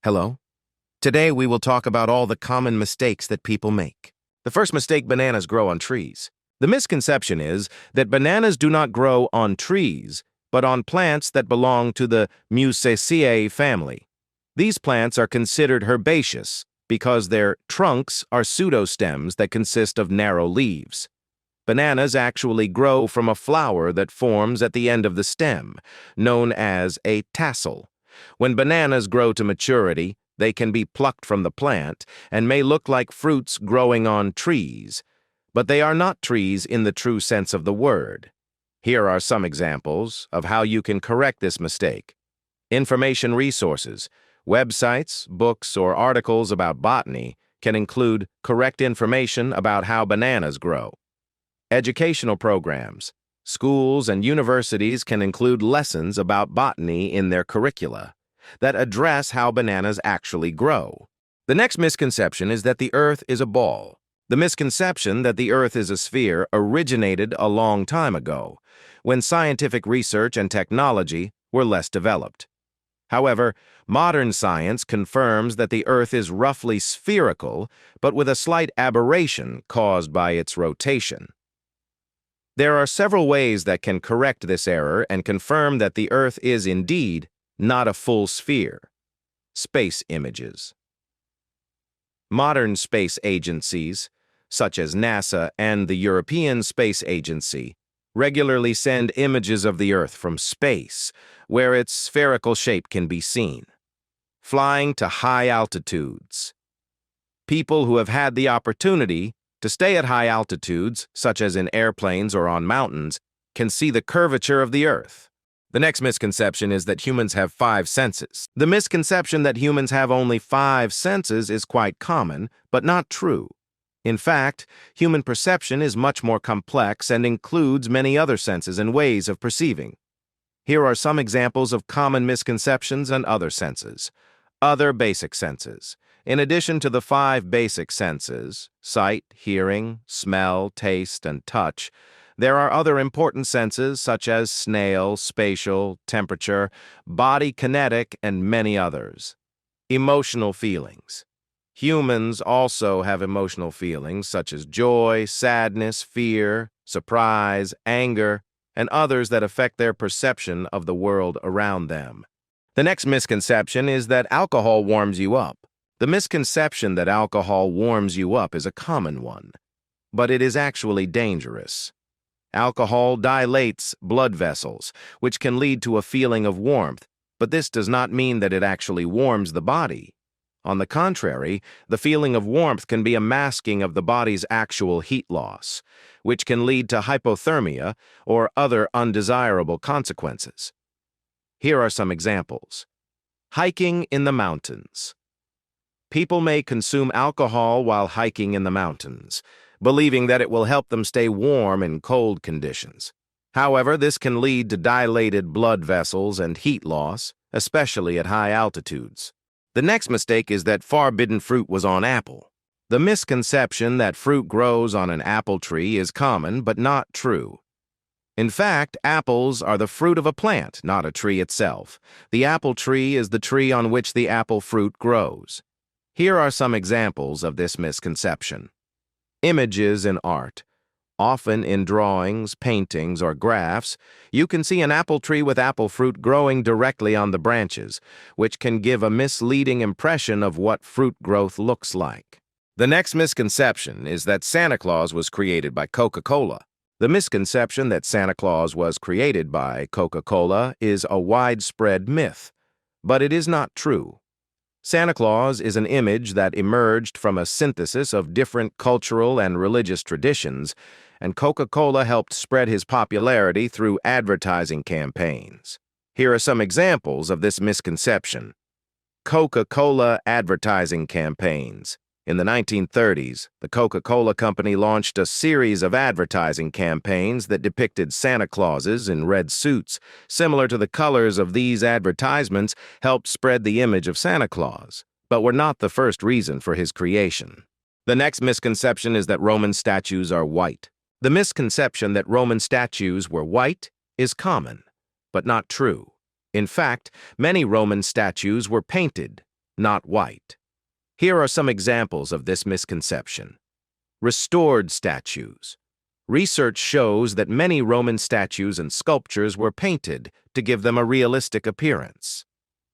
Hello. Today we will talk about all the common mistakes that people make. The first mistake: bananas grow on trees. The misconception is that bananas do not grow on trees, but on plants that belong to the Musaceae family. These plants are considered herbaceous because their trunks are pseudostems that consist of narrow leaves. Bananas actually grow from a flower that forms at the end of the stem, known as a tassel. When bananas grow to maturity, they can be plucked from the plant and may look like fruits growing on trees, but they are not trees in the true sense of the word. Here are some examples of how you can correct this mistake. Information resources, websites, books, or articles about botany can include correct information about how bananas grow. Educational programs. Schools and universities can include lessons about botany in their curricula that address how bananas actually grow. The next misconception is that the Earth is a ball. The misconception that the Earth is a sphere originated a long time ago, when scientific research and technology were less developed. However, modern science confirms that the Earth is roughly spherical, but with a slight aberration caused by its rotation. There are several ways that can correct this error and confirm that the Earth is indeed not a full sphere. Space images. Modern space agencies, such as NASA and the European Space Agency, regularly send images of the Earth from space, where its spherical shape can be seen. Flying to high altitudes. People who have had the opportunity to stay at high altitudes, such as in airplanes or on mountains, can see the curvature of the Earth. The next misconception is that humans have 5 senses. The misconception that humans have only 5 senses is quite common, but not true. In fact, human perception is much more complex and includes many other senses and ways of perceiving. Here are some examples of common misconceptions and other senses. Other basic senses. In addition to the 5 basic senses, sight, hearing, smell, taste, and touch, there are other important senses such as smell, spatial, temperature, body kinetic, and many others. Emotional feelings. Humans also have emotional feelings such as joy, sadness, fear, surprise, anger, and others that affect their perception of the world around them. The next misconception is that alcohol warms you up. The misconception that alcohol warms you up is a common one, but it is actually dangerous. Alcohol dilates blood vessels, which can lead to a feeling of warmth, but this does not mean that it actually warms the body. On the contrary, the feeling of warmth can be a masking of the body's actual heat loss, which can lead to hypothermia or other undesirable consequences. Here are some examples. Hiking in the mountains. People may consume alcohol while hiking in the mountains, believing that it will help them stay warm in cold conditions. However, this can lead to dilated blood vessels and heat loss, especially at high altitudes. The next mistake is that forbidden fruit was on apple. The misconception that fruit grows on an apple tree is common but not true. In fact, apples are the fruit of a plant, not a tree itself. The apple tree is the tree on which the apple fruit grows. Here are some examples of this misconception. Images in art. Often in drawings, paintings, or graphs, you can see an apple tree with apple fruit growing directly on the branches, which can give a misleading impression of what fruit growth looks like. The next misconception is that Santa Claus was created by Coca-Cola. The misconception that Santa Claus was created by Coca-Cola is a widespread myth, but it is not true. Santa Claus is an image that emerged from a synthesis of different cultural and religious traditions, and Coca-Cola helped spread his popularity through advertising campaigns. Here are some examples of this misconception. Coca-Cola advertising campaigns. In the 1930s, the Coca-Cola Company launched a series of advertising campaigns that depicted Santa Clauses in red suits. Similar to the colors of these advertisements helped spread the image of Santa Claus, but were not the first reason for his creation. The next misconception is that Roman statues are white. The misconception that Roman statues were white is common, but not true. In fact, many Roman statues were painted. not white. Here are some examples of this misconception. Restored statues. Research shows that many Roman statues and sculptures were painted to give them a realistic appearance.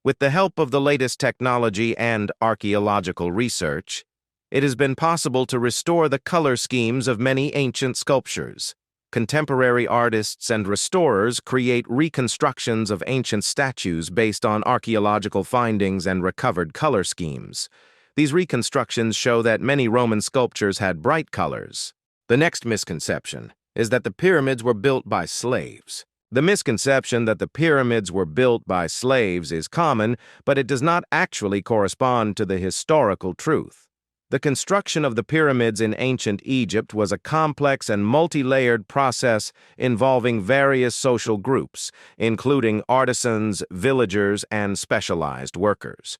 With the help of the latest technology and archaeological research, it has been possible to restore the color schemes of many ancient sculptures. Contemporary artists and restorers create reconstructions of ancient statues based on archaeological findings and recovered color schemes. These reconstructions show that many Roman sculptures had bright colors. The next misconception is that the pyramids were built by slaves. The misconception that the pyramids were built by slaves is common, but it does not actually correspond to the historical truth. The construction of the pyramids in ancient Egypt was a complex and multi-layered process involving various social groups, including artisans, villagers, and specialized workers.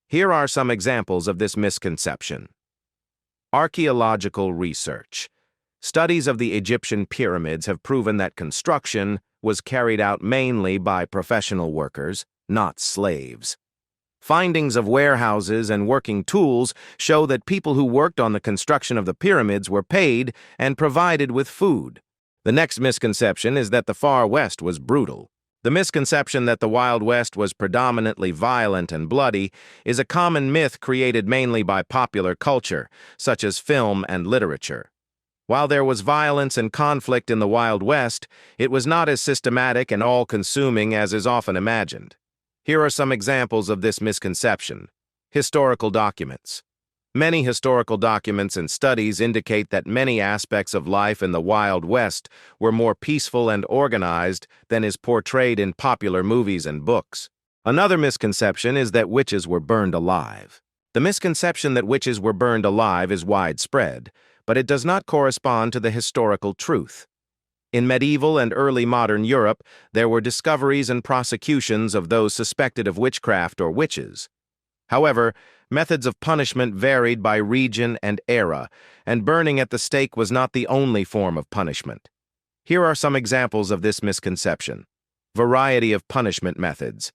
Here are some examples of this misconception. Archaeological research. Studies of the Egyptian pyramids have proven that construction was carried out mainly by professional workers, not slaves. Findings of warehouses and working tools show that people who worked on the construction of the pyramids were paid and provided with food. The next misconception is that the Far West was brutal. The misconception that the Wild West was predominantly violent and bloody is a common myth created mainly by popular culture, such as film and literature. While there was violence and conflict in the Wild West, it was not as systematic and all-consuming as is often imagined. Here are some examples of this misconception. Historical documents. Many historical documents and studies indicate that many aspects of life in the Wild West were more peaceful and organized than is portrayed in popular movies and books. Another misconception is that witches were burned alive. The misconception that witches were burned alive is widespread, but it does not correspond to the historical truth. In medieval and early modern Europe, there were discoveries and prosecutions of those suspected of witchcraft or witches. However, methods of punishment varied by region and era, and burning at the stake was not the only form of punishment. Here are some examples of this misconception. Variety of punishment methods.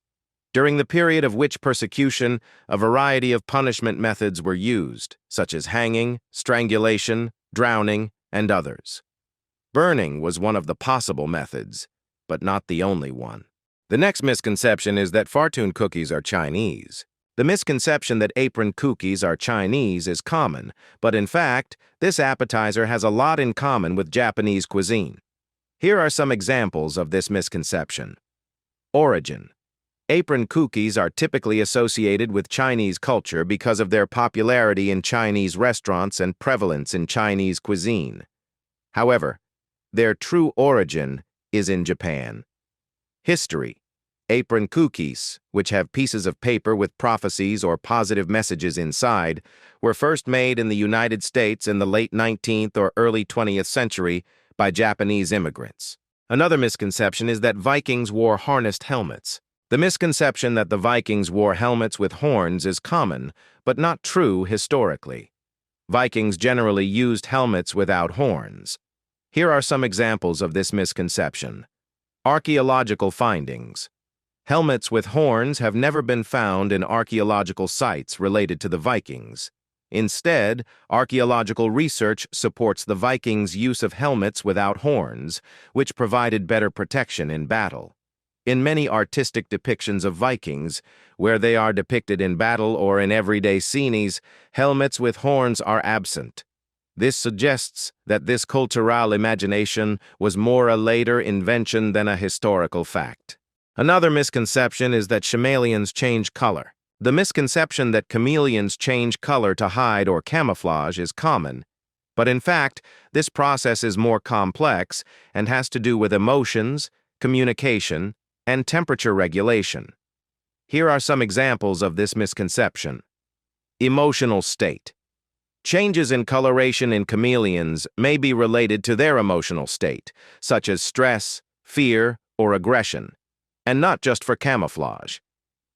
During the period of witch persecution, a variety of punishment methods were used, such as hanging, strangulation, drowning, and others. Burning was one of the possible methods, but not the only one. The next misconception is that fortune cookies are Chinese. The misconception that apron cookies are Chinese is common, but in fact, this appetizer has a lot in common with Japanese cuisine. Here are some examples of this misconception. Origin. Apron cookies are typically associated with Chinese culture because of their popularity in Chinese restaurants and prevalence in Chinese cuisine. However, their true origin is in Japan. History. Apron cookies, which have pieces of paper with prophecies or positive messages inside, were first made in the United States in the late 19th or early 20th century by Japanese immigrants. Another misconception is that Vikings wore harnessed helmets. The misconception that the Vikings wore helmets with horns is common, but not true historically. Vikings generally used helmets without horns. Here are some examples of this misconception. Archaeological findings. Helmets with horns have never been found in archaeological sites related to the Vikings. Instead, archaeological research supports the Vikings' use of helmets without horns, which provided better protection in battle. In many artistic depictions of Vikings, where they are depicted in battle or in everyday scenes, helmets with horns are absent. This suggests that this cultural imagination was more a later invention than a historical fact. Another misconception is that chameleons change color. The misconception that chameleons change color to hide or camouflage is common, but in fact, this process is more complex and has to do with emotions, communication, and temperature regulation. Here are some examples of this misconception. Emotional state. Changes in coloration in chameleons may be related to their emotional state, such as stress, fear, or aggression, and not just for camouflage.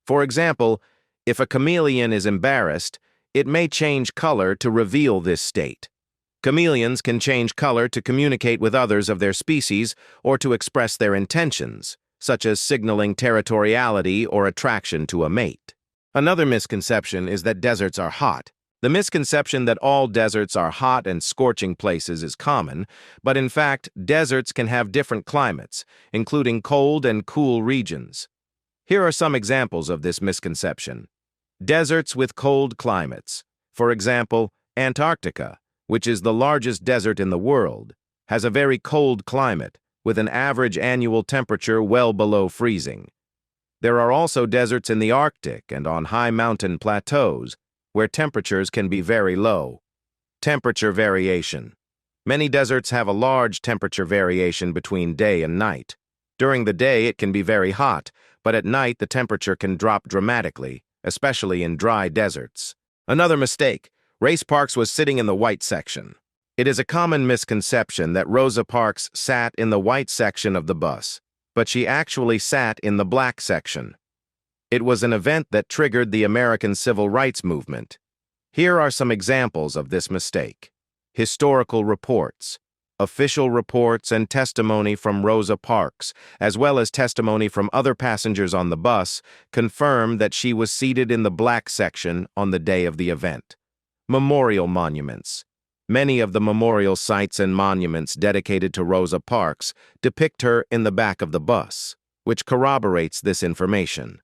For example, if a chameleon is embarrassed, it may change color to reveal this state. Chameleons can change color to communicate with others of their species or to express their intentions, such as signaling territoriality or attraction to a mate. Another misconception is that deserts are hot. The misconception that all deserts are hot and scorching places is common, but in fact, deserts can have different climates, including cold and cool regions. Here are some examples of this misconception. Deserts with cold climates. For example, Antarctica, which is the largest desert in the world, has a very cold climate, with an average annual temperature well below freezing. There are also deserts in the Arctic and on high mountain plateaus, where temperatures can be very low. Temperature variation. Many deserts have a large temperature variation between day and night. During the day, it can be very hot, but at night the temperature can drop dramatically, especially in dry deserts. Another mistake. Rosa Parks was sitting in the white section. It is a common misconception that Rosa Parks sat in the white section of the bus, but she actually sat in the black section. It was an event that triggered the American Civil Rights Movement. Here are some examples of this mistake. Historical reports. Official reports and testimony from Rosa Parks, as well as testimony from other passengers on the bus, confirm that she was seated in the black section on the day of the event. Memorial monuments. Many of the memorial sites and monuments dedicated to Rosa Parks depict her in the back of the bus, which corroborates this information.